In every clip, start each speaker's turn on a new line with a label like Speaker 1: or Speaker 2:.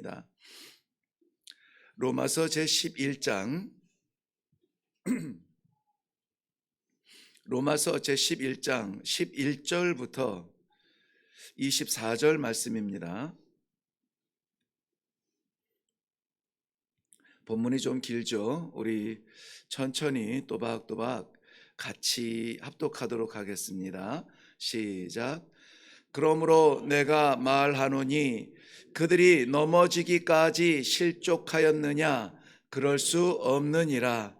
Speaker 1: 하겠습니다. 로마서 제11장 로마서 제11장 11절부터 24절 말씀입니다. 본문이 좀 길죠. 우리 천천히 또박또박 같이 합독하도록 하겠습니다. 시작. 그러므로 내가 말하노니 그들이 넘어지기까지 실족하였느냐? 그럴 수 없느니라.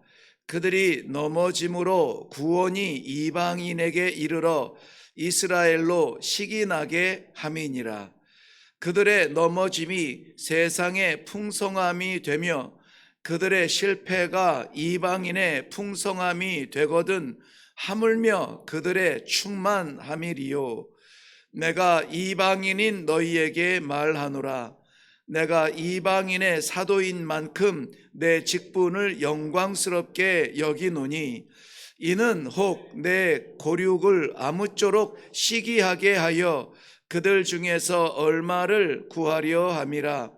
Speaker 1: 그들이 넘어짐으로 구원이 이방인에게 이르러 이스라엘로 시기나게 함이니라. 그들의 넘어짐이 세상의 풍성함이 되며 그들의 실패가 이방인의 풍성함이 되거든 하물며 그들의 충만함이리요. 내가 이방인인 너희에게 말하노라. 내가 이방인의 사도인 만큼 내 직분을 영광스럽게 여기노니 이는 혹 내 고륙을 아무쪼록 시기하게 하여 그들 중에서 얼마를 구하려 함이라.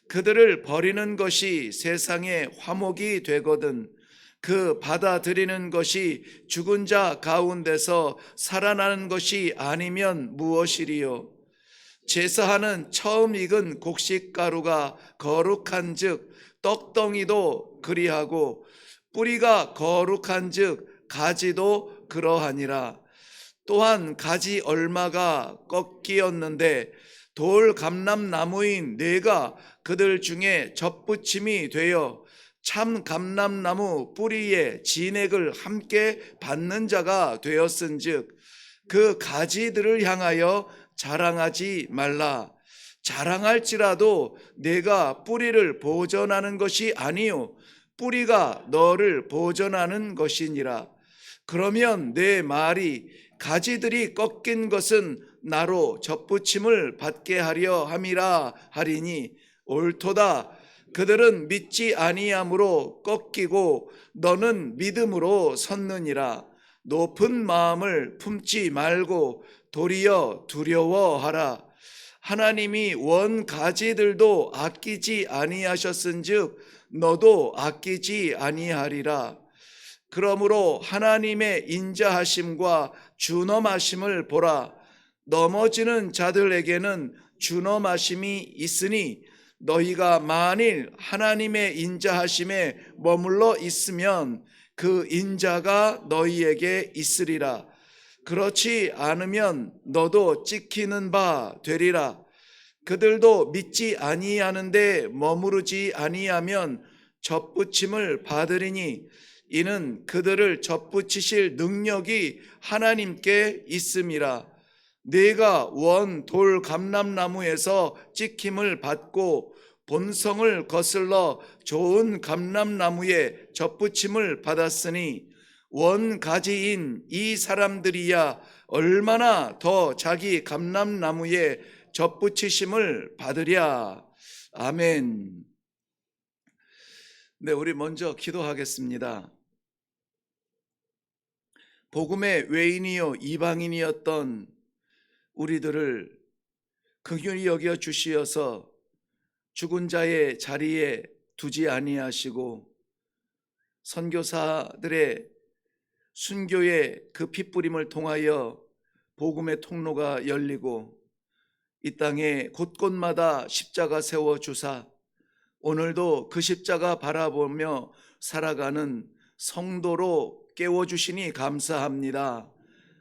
Speaker 1: 그들을 버리는 것이 세상의 화목이 되거든 그 받아들이는 것이 죽은 자 가운데서 살아나는 것이 아니면 무엇이리요? 제사하는 처음 익은 곡식가루가 거룩한 즉 떡덩이도 그리하고 뿌리가 거룩한 즉 가지도 그러하니라. 또한 가지 얼마가 꺾이었는데 돌 감람나무인 네가 그들 중에 접붙임이 되어 참 감람나무 뿌리에 진액을 함께 받는 자가 되었은즉 그 가지들을 향하여 자랑하지 말라. 자랑할지라도 내가 뿌리를 보전하는 것이 아니요 뿌리가 너를 보전하는 것이니라. 그러면 내 말이 가지들이 꺾인 것은 나로 접붙임을 받게 하려 함이라 하리니 옳도다. 그들은 믿지 아니함으로 꺾이고 너는 믿음으로 섰느니라. 높은 마음을 품지 말고 도리어 두려워하라. 하나님이 원 가지들도 아끼지 아니하셨은즉 너도 아끼지 아니하리라. 그러므로 하나님의 인자하심과 준엄하심을 보라. 넘어지는 자들에게는 준엄하심이 있으니 너희가 만일 하나님의 인자하심에 머물러 있으면 그 인자가 너희에게 있으리라. 그렇지 않으면 너도 찍히는 바 되리라. 그들도 믿지 아니하는데 머무르지 아니하면 접붙임을 받으리니 이는 그들을 접붙이실 능력이 하나님께 있음이라. 네가 원 돌 감람나무에서 찍힘을 받고 본성을 거슬러 좋은 감람나무에 접붙임을 받았으니 원 가지인 이 사람들이야 얼마나 더 자기 감람나무에 접붙이심을 받으랴. 아멘. 네, 우리 먼저 기도하겠습니다. 복음의 외인이요 이방인이었던 우리들을 긍휼히 여겨 주시어서 죽은 자의 자리에 두지 아니하시고 선교사들의 순교의 그 핏부림을 통하여 복음의 통로가 열리고 이 땅에 곳곳마다 십자가 세워주사 오늘도 그 십자가 바라보며 살아가는 성도로 깨워주시니 감사합니다.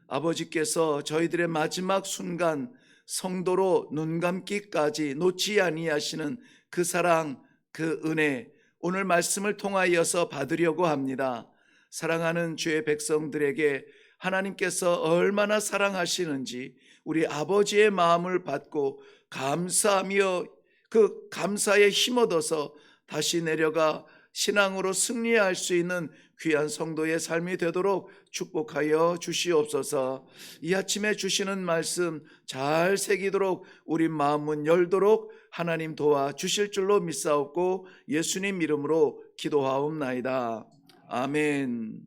Speaker 1: 아버지께서 저희들의 마지막 순간 성도로 눈 감기까지 놓지 아니하시는 그 사랑, 그 은혜 오늘 말씀을 통하여서 받으려고 합니다. 사랑하는 주의 백성들에게 하나님께서 얼마나 사랑하시는지 우리 아버지의 마음을 받고 감사하며 그 감사에 힘얻어서 다시 내려가 신앙으로 승리할 수 있는 귀한 성도의 삶이 되도록 축복하여 주시옵소서. 이 아침에 주시는 말씀 잘 새기도록 우리 마음은 열도록 하나님 도와 주실 줄로 믿사옵고 예수님 이름으로 기도하옵나이다. 아멘.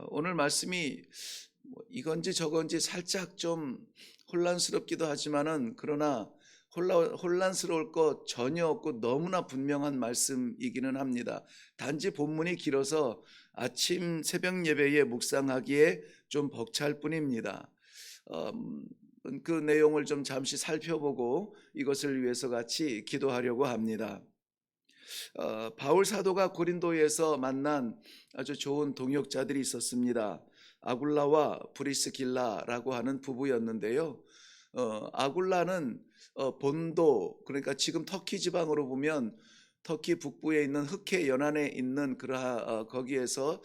Speaker 1: 오늘 말씀이 뭐 이건지 저건지 살짝 좀 혼란스럽기도 하지만은, 그러나 혼란스러울 것 전혀 없고 너무나 분명한 말씀이기는 합니다. 단지 본문이 길어서 아침 새벽 예배에 묵상하기에 좀 벅찰 뿐입니다. 음, 그 내용을 좀 잠시 살펴보고 이것을 위해서 같이 기도하려고 합니다. 바울 사도가 고린도에서 만난 아주 좋은 동역자들이 있었습니다. 아굴라와 브리스길라라고 하는 부부였는데요. 아굴라는 본도, 그러니까 지금 터키 지방으로 보면 터키 북부에 있는 흑해 연안에 있는 거기에서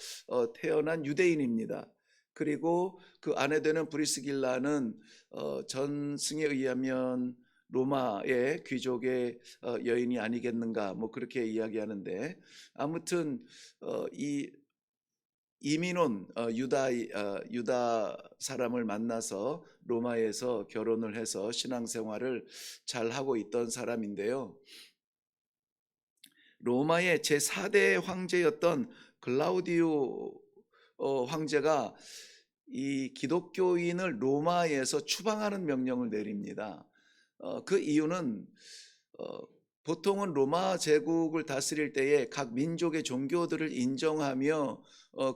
Speaker 1: 태어난 유대인입니다. 그리고 그 아내 되는 브리스길라는 전승에 의하면 로마의 귀족의 여인이 아니겠는가, 뭐 그렇게 이야기하는데, 아무튼 이 이민 온 유다 사람을 만나서 로마에서 결혼을 해서 신앙생활을 잘 하고 있던 사람인데요. 로마의 제4대 황제였던 글라우디오 황제가 이 기독교인을 로마에서 추방하는 명령을 내립니다. 그 이유는 어, 보통은 로마 제국을 다스릴 때에 각 민족의 종교들을 인정하며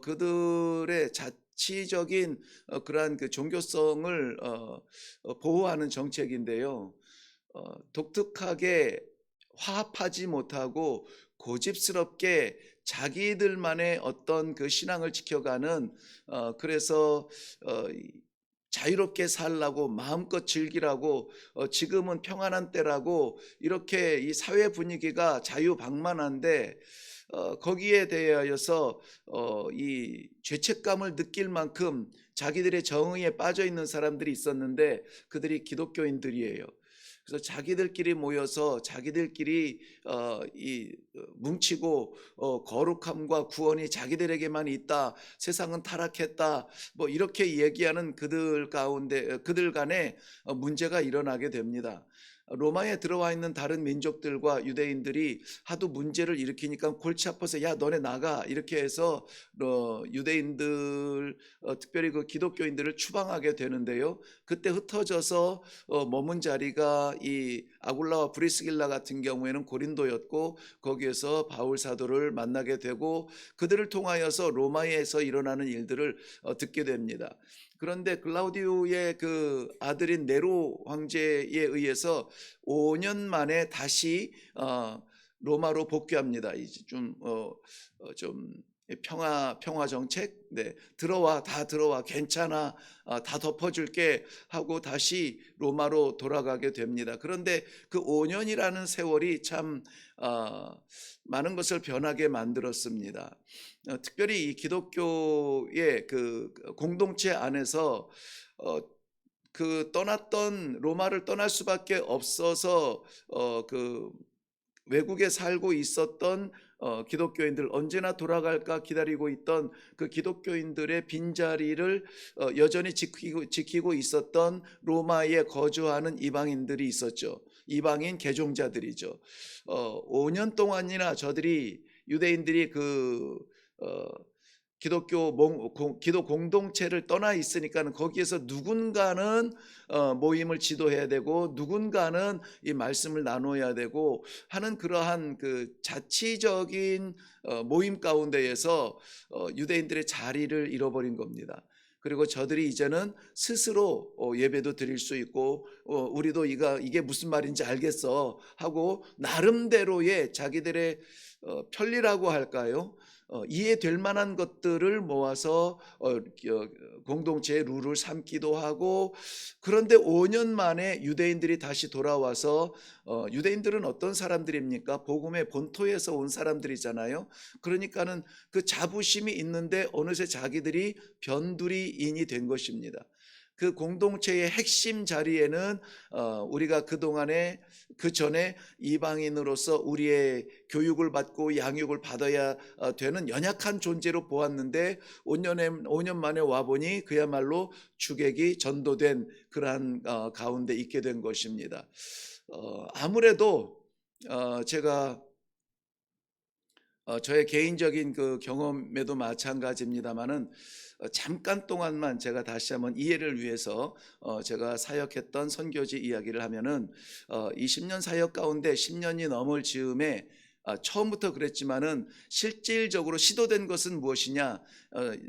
Speaker 1: 그들의 자치적인 그러한 그 종교성을 보호하는 정책인데요. 독특하게 화합하지 못하고 고집스럽게 자기들만의 어떤 그 신앙을 지켜가는, 그래서 자유롭게 살라고 마음껏 즐기라고, 지금은 평안한 때라고, 이렇게 이 사회 분위기가 자유방만한데 거기에 대하여서 이 죄책감을 느낄 만큼 자기들의 정의에 빠져 있는 사람들이 있었는데, 그들이 기독교인들이에요. 그래서 자기들끼리 모여서 자기들끼리 뭉치고 거룩함과 구원이 자기들에게만 있다, 세상은 타락했다, 뭐 이렇게 얘기하는 그들 간에 문제가 일어나게 됩니다. 로마에 들어와 있는 다른 민족들과 유대인들이 하도 문제를 일으키니까 골치 아파서 야 너네 나가, 이렇게 해서 유대인들, 특별히 그 기독교인들을 추방하게 되는데요. 그때 흩어져서 머문 자리가 이 아굴라와 브리스길라 같은 경우에는 고린도였고, 거기에서 바울 사도를 만나게 되고 그들을 통하여서 로마에서 일어나는 일들을 듣게 됩니다. 그런데 글라우디오의 그 아들인 네로 황제에 의해서 5년 만에 다시 로마로 복귀합니다. 이제 좀 평화 정책, 네, 다 들어와, 괜찮아, 다 덮어줄게 하고 다시 로마로 돌아가게 됩니다. 그런데 그 5년이라는 세월이 참 많은 것을 변하게 만들었습니다. 특별히 이 기독교의 그 공동체 안에서 그 떠났던 로마를 떠날 수밖에 없어서 그 외국에 살고 있었던 기독교인들, 언제나 돌아갈까 기다리고 있던 그 기독교인들의 빈자리를 여전히 지키고 있었던 로마에 거주하는 이방인들이 있었죠. 이방인 개종자들이죠. 5년 동안이나 저들이, 유대인들이 그 기독 공동체를 떠나 있으니까 거기에서 누군가는 모임을 지도해야 되고 누군가는 이 말씀을 나눠야 되고 하는 그러한 그 자치적인 모임 가운데에서 유대인들의 자리를 잃어버린 겁니다. 그리고 저들이 이제는 스스로 예배도 드릴 수 있고 우리도 이게 무슨 말인지 알겠어 하고 나름대로의 자기들의 편리라고 할까요? 이해될 만한 것들을 모아서 공동체의 룰을 삼기도 하고, 그런데 5년 만에 유대인들이 다시 돌아와서, 유대인들은 어떤 사람들입니까? 복음의 본토에서 온 사람들이잖아요. 그러니까는 그 자부심이 있는데 어느새 자기들이 변두리인이 된 것입니다. 그 공동체의 핵심 자리에는 우리가 그 전에 이방인으로서 우리의 교육을 받고 양육을 받아야 되는 연약한 존재로 보았는데 5년 만에 와보니 그야말로 주객이 전도된 그러한 가운데 있게 된 것입니다. 아무래도 제가 저의 개인적인 그 경험에도 마찬가지입니다마는 잠깐 동안만 제가 다시 한번 이해를 위해서 제가 사역했던 선교지 이야기를 하면은 20년 사역 가운데 10년이 넘을 즈음에 처음부터 그랬지만은 실질적으로 시도된 것은 무엇이냐?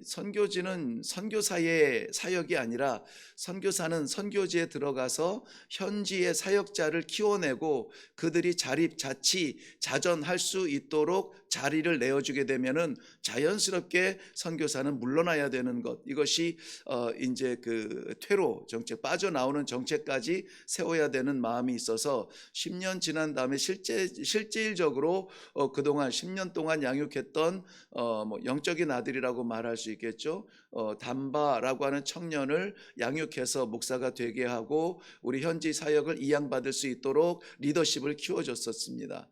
Speaker 1: 선교지는 선교사의 사역이 아니라 선교사는 선교지에 들어가서 현지의 사역자를 키워내고 그들이 자립, 자치, 자전할 수 있도록 자리를 내어주게 되면은 자연스럽게 선교사는 물러나야 되는 것. 이것이 이제 그 퇴로 정책, 빠져나오는 정책까지 세워야 되는 마음이 있어서 10년 지난 다음에 실질적으로 그동안 10년 동안 양육했던 뭐 영적인 아들이라고 말할 수 있겠죠. 담바라고 하는 청년을 양육해서 목사가 되게 하고 우리 현지 사역을 이양받을 수 있도록 리더십을 키워줬었습니다.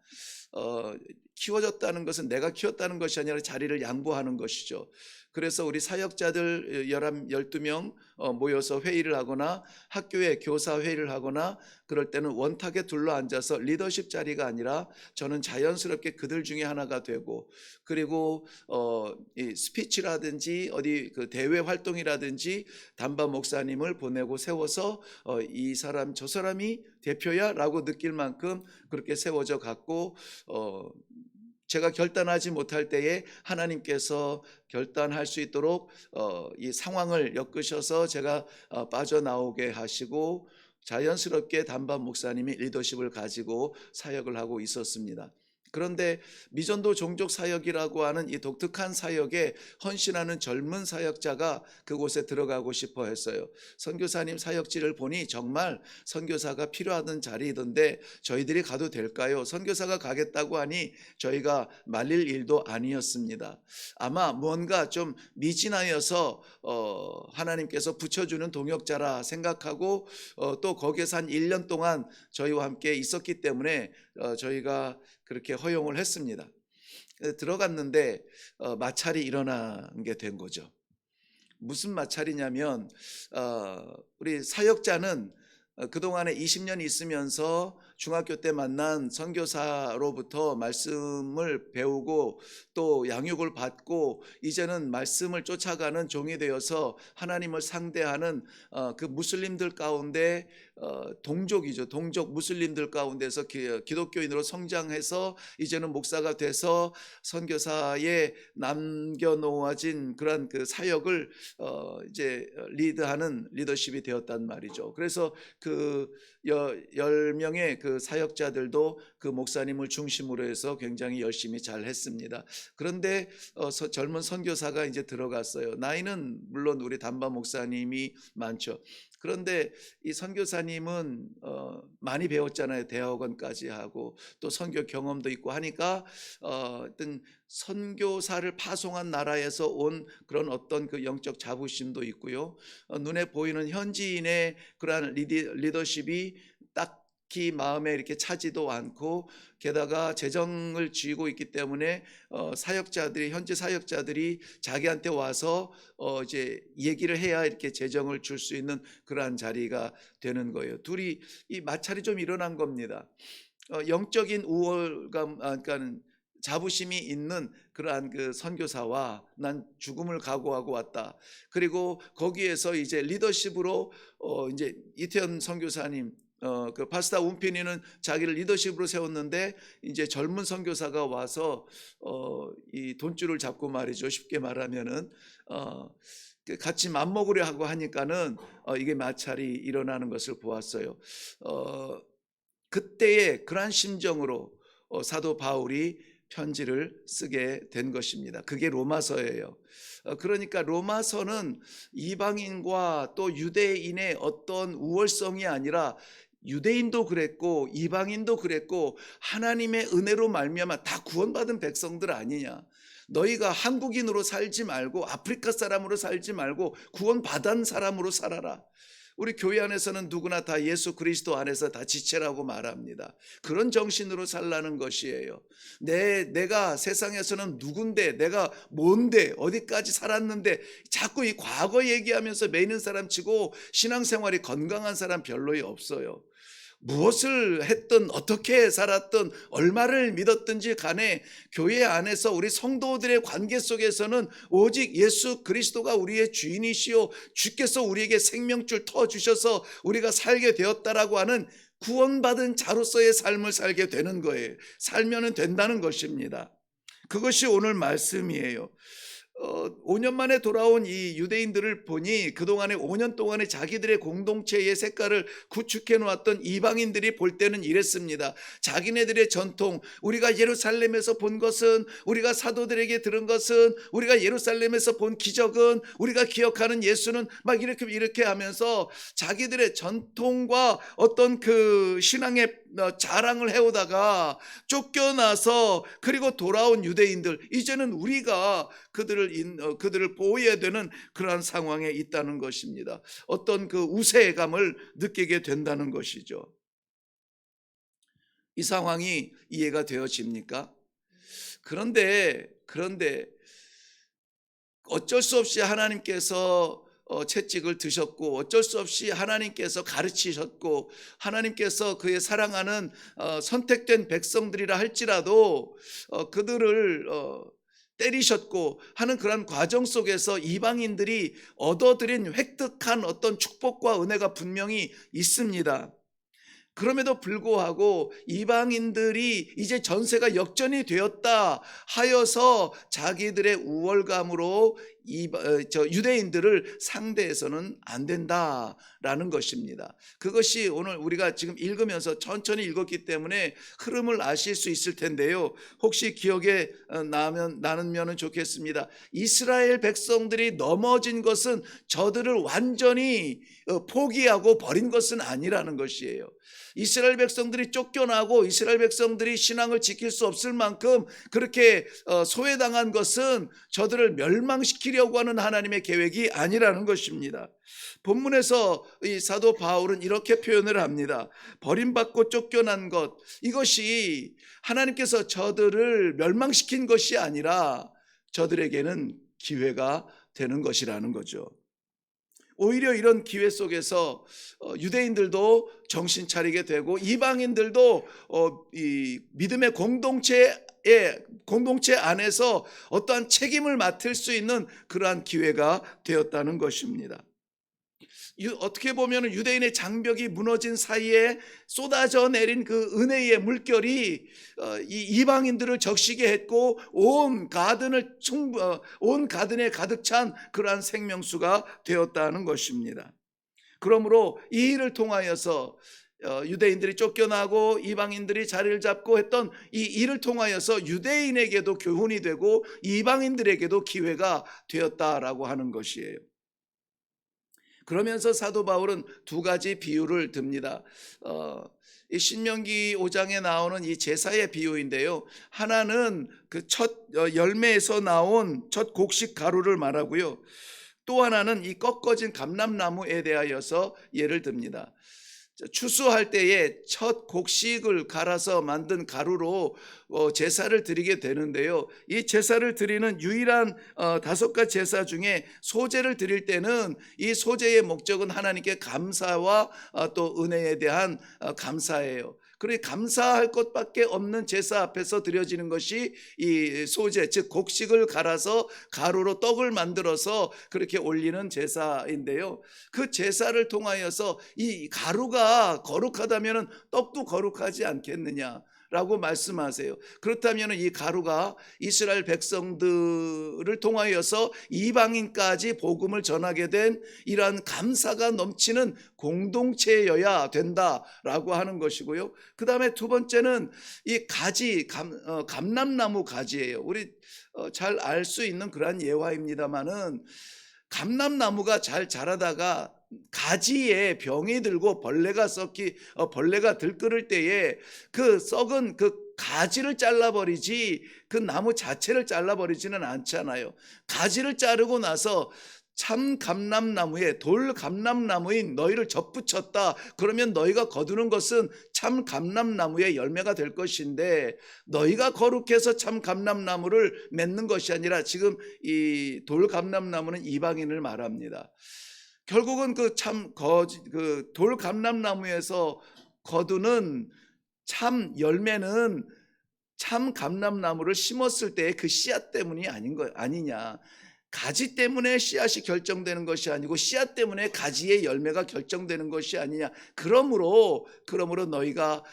Speaker 1: 키워졌다는 것은 내가 키웠다는 것이 아니라 자리를 양보하는 것이죠. 그래서 우리 사역자들 11, 12명 모여서 회의를 하거나 학교에 교사 회의를 하거나 그럴 때는 원탁에 둘러앉아서 리더십 자리가 아니라 저는 자연스럽게 그들 중에 하나가 되고 그리고 이 스피치라든지 어디 그 대외 활동이라든지 담바 목사님을 보내고 세워서 이 사람 저 사람이 대표야 라고 느낄 만큼 그렇게 세워져 갔고 제가 결단하지 못할 때에 하나님께서 결단할 수 있도록 이 상황을 엮으셔서 제가 빠져나오게 하시고 자연스럽게 담바 목사님이 리더십을 가지고 사역을 하고 있었습니다. 그런데 미전도 종족 사역이라고 하는 이 독특한 사역에 헌신하는 젊은 사역자가 그곳에 들어가고 싶어 했어요. 선교사님 사역지를 보니 정말 선교사가 필요하던 자리이던데 저희들이 가도 될까요? 선교사가 가겠다고 하니 저희가 말릴 일도 아니었습니다. 아마 뭔가 좀 미진하여서 하나님께서 붙여주는 동역자라 생각하고 또 거기에서 한 1년 동안 저희와 함께 있었기 때문에 저희가 그렇게 허용을 했습니다. 들어갔는데 마찰이 일어난 게 된 거죠. 무슨 마찰이냐면 우리 사역자는 그동안에 20년 있으면서 중학교 때 만난 선교사로부터 말씀을 배우고 또 양육을 받고 이제는 말씀을 쫓아가는 종이 되어서 하나님을 상대하는 그 무슬림들 가운데 동족이죠. 동족 무슬림들 가운데서 기독교인으로 성장해서 이제는 목사가 돼서 선교사에 남겨놓아진 그런 그 사역을 이제 리드하는 리더십이 되었단 말이죠. 그래서 그 10명의 그 사역자들도 그 목사님을 중심으로 해서 굉장히 열심히 잘 했습니다. 그런데 젊은 선교사가 이제 들어갔어요. 나이는 물론 우리 담바 목사님이 많죠. 그런데 이 선교사님은 많이 배웠잖아요. 대학원까지 하고 또 선교 경험도 있고 하니까 어떤 선교사를 파송한 나라에서 온 그런 어떤 그 영적 자부심도 있고요. 눈에 보이는 현지인의 그러한 리더십이 딱히 마음에 이렇게 차지도 않고 게다가 재정을 쥐고 있기 때문에 사역자들이 현지 사역자들이 자기한테 와서 이제 얘기를 해야 이렇게 재정을 줄 수 있는 그러한 자리가 되는 거예요. 둘이 이 마찰이 좀 일어난 겁니다. 영적인 우월감, 그러니까 자부심이 있는 그러한 그 선교사와 난 죽음을 각오하고 왔다. 그리고 거기에서 이제 리더십으로 이제 이태현 선교사님 그 파스타 운피니는 자기를 리더십으로 세웠는데 이제 젊은 선교사가 와서 이 돈줄을 잡고 말이죠. 쉽게 말하면은 같이 맘먹으려 하고 하니까는 이게 마찰이 일어나는 것을 보았어요. 그때의 그러한 심정으로 사도 바울이 편지를 쓰게 된 것입니다. 그게 로마서예요. 그러니까 로마서는 이방인과 또 유대인의 어떤 우월성이 아니라 유대인도 그랬고 이방인도 그랬고 하나님의 은혜로 말미암아 다 구원받은 백성들 아니냐. 너희가 한국인으로 살지 말고 아프리카 사람으로 살지 말고 구원받은 사람으로 살아라. 우리 교회 안에서는 누구나 다 예수 그리스도 안에서 다 지체라고 말합니다. 그런 정신으로 살라는 것이에요. 내가 세상에서는 누군데, 내가 뭔데, 어디까지 살았는데 자꾸 이 과거 얘기하면서 매이는 사람 치고 신앙생활이 건강한 사람 별로 없어요. 무엇을 했든 어떻게 살았든 얼마를 믿었든지 간에 교회 안에서 우리 성도들의 관계 속에서는 오직 예수 그리스도가 우리의 주인이시요 주께서 우리에게 생명줄 터주셔서 우리가 살게 되었다라고 하는 구원받은 자로서의 삶을 살게 되는 거예요. 살면 된다는 것입니다. 그것이 오늘 말씀이에요. 5년 만에 돌아온 이 유대인들을 보니 그동안에 5년 동안에 자기들의 공동체의 색깔을 구축해 놓았던 이방인들이 볼 때는 이랬습니다. 자기네들의 전통, 우리가 예루살렘에서 본 것은, 우리가 사도들에게 들은 것은, 우리가 예루살렘에서 본 기적은, 우리가 기억하는 예수는 막 이렇게 하면서 자기들의 전통과 어떤 그 신앙의 자랑을 해오다가 쫓겨나서 그리고 돌아온 유대인들, 이제는 우리가 그들을 보호해야 되는 그러한 상황에 있다는 것입니다. 어떤 그 우세감을 느끼게 된다는 것이죠. 이 상황이 이해가 되어집니까? 그런데 어쩔 수 없이 하나님께서 채찍을 드셨고, 어쩔 수 없이 하나님께서 가르치셨고, 하나님께서 그의 사랑하는 선택된 백성들이라 할지라도 그들을 때리셨고 하는 그런 과정 속에서 이방인들이 얻어들인 획득한 어떤 축복과 은혜가 분명히 있습니다. 그럼에도 불구하고 이방인들이 이제 전세가 역전이 되었다 하여서 자기들의 우월감으로 유대인들을 상대해서는 안 된다라는 것입니다. 그것이 오늘 우리가 지금 읽으면서 천천히 읽었기 때문에 흐름을 아실 수 있을 텐데요. 혹시 기억에 나면 좋겠습니다. 이스라엘 백성들이 넘어진 것은 저들을 완전히 포기하고 버린 것은 아니라는 것이에요. 이스라엘 백성들이 쫓겨나고 이스라엘 백성들이 신앙을 지킬 수 없을 만큼 그렇게 소외당한 것은 저들을 멸망시키려고 하는 하나님의 계획이 아니라는 것입니다. 본문에서 이 사도 바울은 이렇게 표현을 합니다. 버림받고 쫓겨난 것, 이것이 하나님께서 저들을 멸망시킨 것이 아니라 저들에게는 기회가 되는 것이라는 거죠. 오히려 이런 기회 속에서 유대인들도 정신 차리게 되고 이방인들도 이 믿음의 공동체 안에서 어떠한 책임을 맡을 수 있는 그러한 기회가 되었다는 것입니다. 어떻게 보면 유대인의 장벽이 무너진 사이에 쏟아져 내린 그 은혜의 물결이 이 이방인들을 적시게 했고 온 가든에 가득 찬 그러한 생명수가 되었다는 것입니다. 그러므로 이 일을 통하여서 유대인들이 쫓겨나고 이방인들이 자리를 잡고 했던 이 일을 통하여서 유대인에게도 교훈이 되고 이방인들에게도 기회가 되었다라고 하는 것이에요. 그러면서 사도 바울은 두 가지 비유를 듭니다. 이 신명기 5장에 나오는 이 제사의 비유인데요. 하나는 그 첫 열매에서 나온 첫 곡식 가루를 말하고요. 또 하나는 이 꺾어진 감람나무에 대하여서 예를 듭니다. 추수할 때에 첫 곡식을 갈아서 만든 가루로 제사를 드리게 되는데요. 이 제사를 드리는 유일한 5가지 제사 중에 소제를 드릴 때는 이 소제의 목적은 하나님께 감사와 또 은혜에 대한 감사예요. 그리고 감사할 것밖에 없는 제사 앞에서 드려지는 것이 이 소제, 즉 곡식을 갈아서 가루로 떡을 만들어서 그렇게 올리는 제사인데요. 그 제사를 통하여서 이 가루가 거룩하다면 떡도 거룩하지 않겠느냐 라고 말씀하세요. 그렇다면 이 가루가 이스라엘 백성들을 통하여서 이방인까지 복음을 전하게 된 이러한 감사가 넘치는 공동체여야 된다라고 하는 것이고요. 그 다음에 두 번째는 이 가지, 감람나무 가지예요. 우리 잘 알 수 있는 그러한 예화입니다만은 감람나무가 잘 자라다가 가지에 병이 들고 벌레가 들끓을 때에 그 썩은 그 가지를 잘라버리지 그 나무 자체를 잘라버리지는 않잖아요. 가지를 자르고 나서 참 감람나무에 돌 감람나무인 너희를 접붙였다. 그러면 너희가 거두는 것은 참 감람나무의 열매가 될 것인데 너희가 거룩해서 참 감람나무를 맺는 것이 아니라 지금 이 돌 감람나무는 이방인을 말합니다. 결국은 그 돌 감람나무에서 거두는 참 열매는 참 감람나무를 심었을 때의 그 씨앗 때문이 아니냐. 가지 때문에 씨앗이 결정되는 것이 아니고 씨앗 때문에 가지의 열매가 결정되는 것이 아니냐. 그러므로 너희가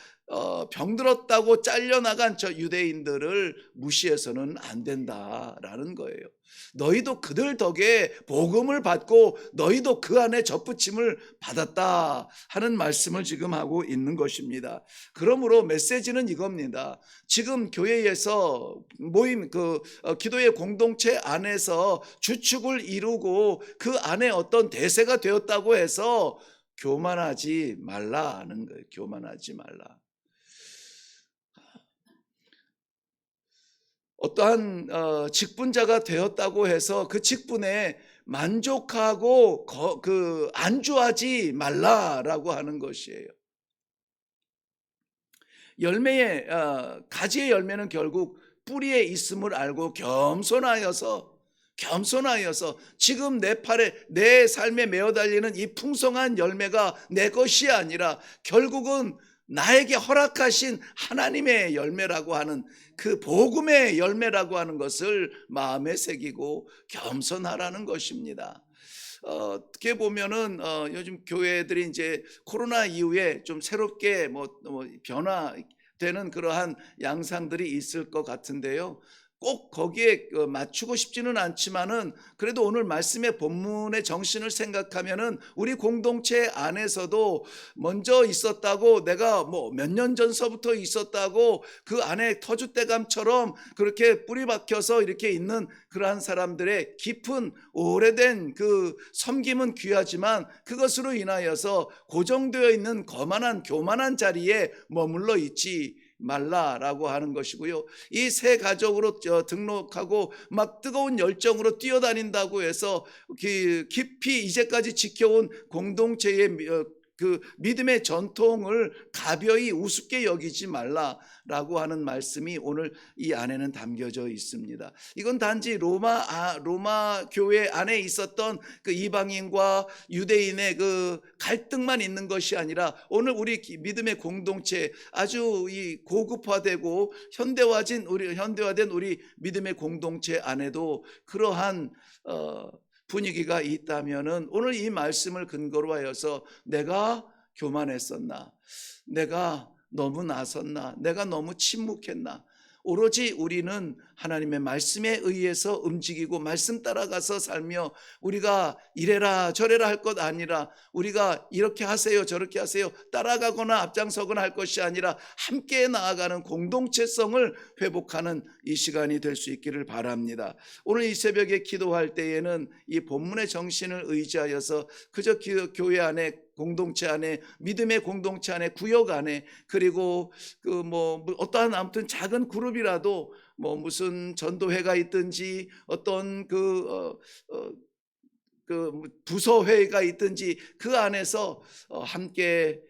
Speaker 1: 병들었다고 잘려나간 저 유대인들을 무시해서는 안 된다라는 거예요. 너희도 그들 덕에 복음을 받고 너희도 그 안에 접붙임을 받았다 하는 말씀을 지금 하고 있는 것입니다. 그러므로 메시지는 이겁니다. 지금 교회에서 모임 기도의 공동체 안에서 주축을 이루고 그 안에 어떤 대세가 되었다고 해서 교만하지 말라는 거예요. 교만하지 말라. 어떠한 직분자가 되었다고 해서 그 직분에 만족하고 안주하지 말라라고 하는 것이에요. 가지의 열매는 결국 뿌리에 있음을 알고 겸손하여서 지금 내 삶에 메어 달리는 이 풍성한 열매가 내 것이 아니라 결국은 나에게 허락하신 하나님의 열매라고 하는 그 복음의 열매라고 하는 것을 마음에 새기고 겸손하라는 것입니다. 어떻게 보면은 요즘 교회들이 이제 코로나 이후에 좀 새롭게 변화되는 그러한 양상들이 있을 것 같은데요. 꼭 거기에 맞추고 싶지는 않지만은 그래도 오늘 말씀의 본문의 정신을 생각하면은 우리 공동체 안에서도 먼저 있었다고, 내가 몇 년 전서부터 있었다고 그 안에 터줏대감처럼 그렇게 뿌리 박혀서 이렇게 있는 그러한 사람들의 깊은 오래된 그 섬김은 귀하지만 그것으로 인하여서 고정되어 있는 교만한 자리에 머물러 있지 말라라고 하는 것이고요. 이 새 가족으로 등록하고 막 뜨거운 열정으로 뛰어다닌다고 해서 깊이 이제까지 지켜온 공동체의 그 믿음의 전통을 가벼이 우습게 여기지 말라라고 하는 말씀이 오늘 이 안에는 담겨져 있습니다. 이건 단지 로마 교회 안에 있었던 그 이방인과 유대인의 그 갈등만 있는 것이 아니라 오늘 우리 믿음의 공동체, 아주 이 고급화되고 현대화된 우리 믿음의 공동체 안에도 그러한 분위기가 있다면은 오늘 이 말씀을 근거로 하여서 내가 교만했었나, 내가 너무 나섰나, 내가 너무 침묵했나, 오로지 우리는 하나님의 말씀에 의해서 움직이고 말씀 따라가서 살며 우리가 이래라 저래라 할 것 아니라, 우리가 이렇게 하세요 저렇게 하세요 따라가거나 앞장서거나 할 것이 아니라 함께 나아가는 공동체성을 회복하는 이 시간이 될 수 있기를 바랍니다. 오늘 이 새벽에 기도할 때에는 이 본문의 정신을 의지하여서 그저 교회 안에, 공동체 안에, 믿음의 공동체 안에, 구역 안에, 그리고 어떠한 아무튼 작은 그룹이라도 무슨 전도회가 있든지 어떤 부서회가 있든지 그 안에서 함께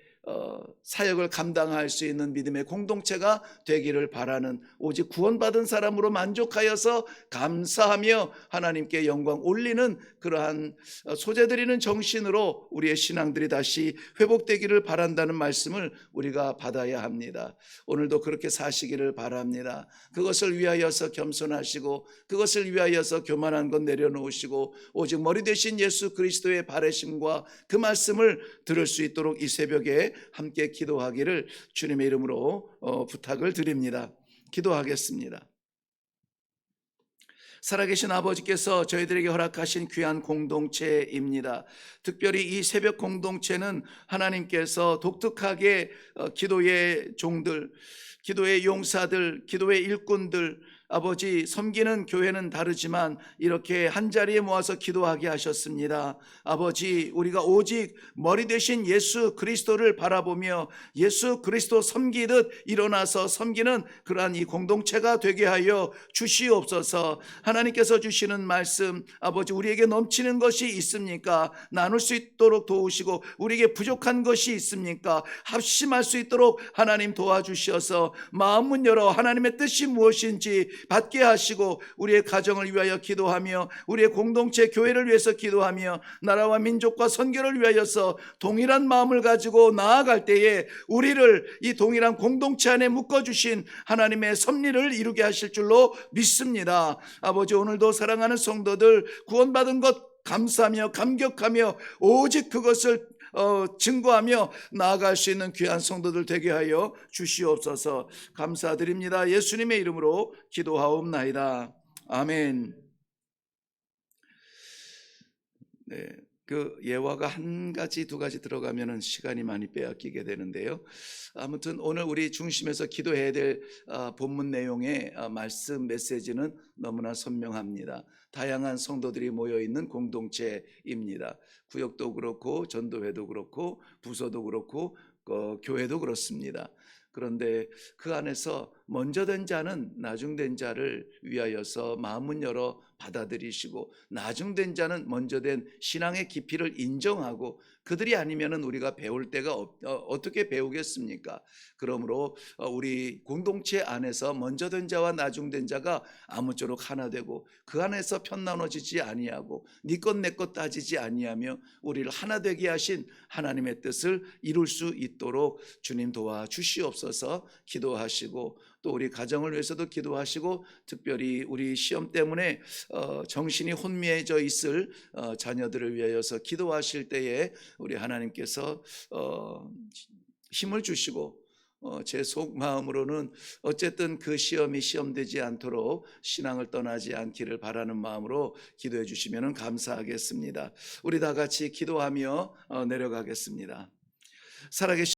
Speaker 1: 사역을 감당할 수 있는 믿음의 공동체가 되기를 바라는, 오직 구원받은 사람으로 만족하여서 감사하며 하나님께 영광 올리는 그러한 소재드리는 정신으로 우리의 신앙들이 다시 회복되기를 바란다는 말씀을 우리가 받아야 합니다. 오늘도 그렇게 사시기를 바랍니다. 그것을 위하여서 겸손하시고 그것을 위하여서 교만한 것 내려놓으시고 오직 머리 되신 예수 그리스도의 바르심과 그 말씀을 들을 수 있도록 이 새벽에 함께 기도하기를 주님의 이름으로 부탁을 드립니다. 기도하겠습니다. 살아계신 아버지께서 저희들에게 허락하신 귀한 공동체입니다. 특별히 이 새벽 공동체는 하나님께서 독특하게 기도의 종들, 기도의 용사들, 기도의 일꾼들, 아버지 섬기는 교회는 다르지만 이렇게 한자리에 모아서 기도하게 하셨습니다. 아버지, 우리가 오직 머리 되신 예수 그리스도를 바라보며 예수 그리스도 섬기듯 일어나서 섬기는 그러한 이 공동체가 되게 하여 주시옵소서. 하나님께서 주시는 말씀, 아버지, 우리에게 넘치는 것이 있습니까? 나눌 수 있도록 도우시고 우리에게 부족한 것이 있습니까? 합심할 수 있도록 하나님 도와주셔서 마음문 열어 하나님의 뜻이 무엇인지 받게 하시고 우리의 가정을 위하여 기도하며 우리의 공동체 교회를 위해서 기도하며 나라와 민족과 선교를 위하여서 동일한 마음을 가지고 나아갈 때에 우리를 이 동일한 공동체 안에 묶어주신 하나님의 섭리를 이루게 하실 줄로 믿습니다. 아버지, 오늘도 사랑하는 성도들 구원받은 것 감사하며 감격하며 오직 그것을 증거하며 나아갈 수 있는 귀한 성도들 되게 하여 주시옵소서. 감사드립니다. 예수님의 이름으로 기도하옵나이다. 아멘. 네, 그 예화가 한 가지 두 가지 들어가면은 시간이 많이 빼앗기게 되는데요. 아무튼 오늘 우리 중심에서 기도해야 될 본문 내용의 말씀 메시지는 너무나 선명합니다. 다양한 성도들이 모여 있는 공동체입니다. 구역도 그렇고 전도회도 그렇고 부서도 그렇고 교회도 그렇습니다. 그런데 그 안에서 먼저 된 자는 나중된 자를 위하여서 마음은 열어 받아들이시고, 나중된 자는 먼저 된 신앙의 깊이를 인정하고, 그들이 아니면은 우리가 배울 때가 어떻게 배우겠습니까? 그러므로 우리 공동체 안에서 먼저 된 자와 나중된 자가 아무쪼록 하나 되고, 그 안에서 편나눠지지 아니하고 네 것 내 것 따지지 아니하며 우리를 하나 되게 하신 하나님의 뜻을 이룰 수 있도록 주님 도와주시옵소서. 기도하시고 또 우리 가정을 위해서도 기도하시고, 특별히 우리 시험 때문에 정신이 혼미해져 있을 자녀들을 위하여서 기도하실 때에 우리 하나님께서 힘을 주시고, 제 속마음으로는 어쨌든 그 시험이 시험되지 않도록 신앙을 떠나지 않기를 바라는 마음으로 기도해 주시면 감사하겠습니다. 우리 다 같이 기도하며 내려가겠습니다. 살아계신